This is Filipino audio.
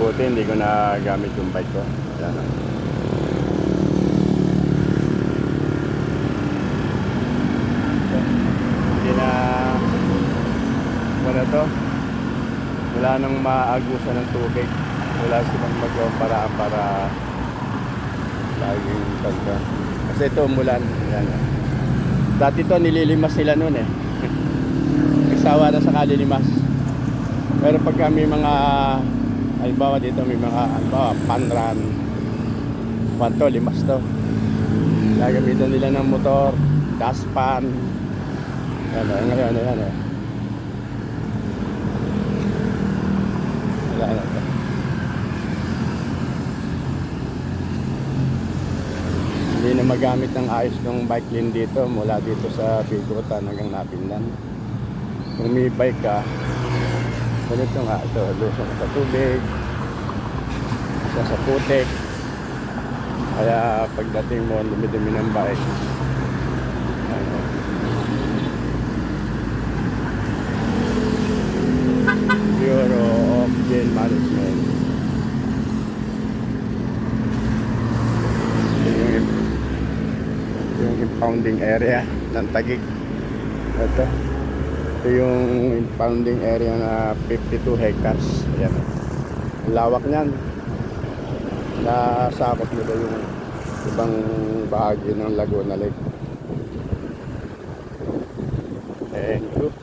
Buti hindi ko na gamit yung bike ko. Yan. Hindi na wala to. Wala nang maagusan ng tubig. Wala silang magawang paraan para laging tagda. Kasi ito umulan. Yan. Dati to nililimas sila noon eh. Isawa na sa kalilimas. Pero pag may mga halimbawa dito may mga panran panto, limas to. Gagamitan nila ng motor, daspan. Yan. Wala na to. Hindi na magamit ng ayos ng bike lane dito mula dito sa Bigutan hanggang Napindan. Kung may bike ka, ganito nga ito, lusong sa tubig, isa sa putik. Kaya pagdating mo, dumi-dumi ng bike. Ano. Bureau of Jail Management. Yung impounding area ng Taguig. Ito yung impounding area na 52 hectares. Ayan. Lawak niyan. Nasakop nila yung ibang bahagi ng Laguna Lake. Thank you.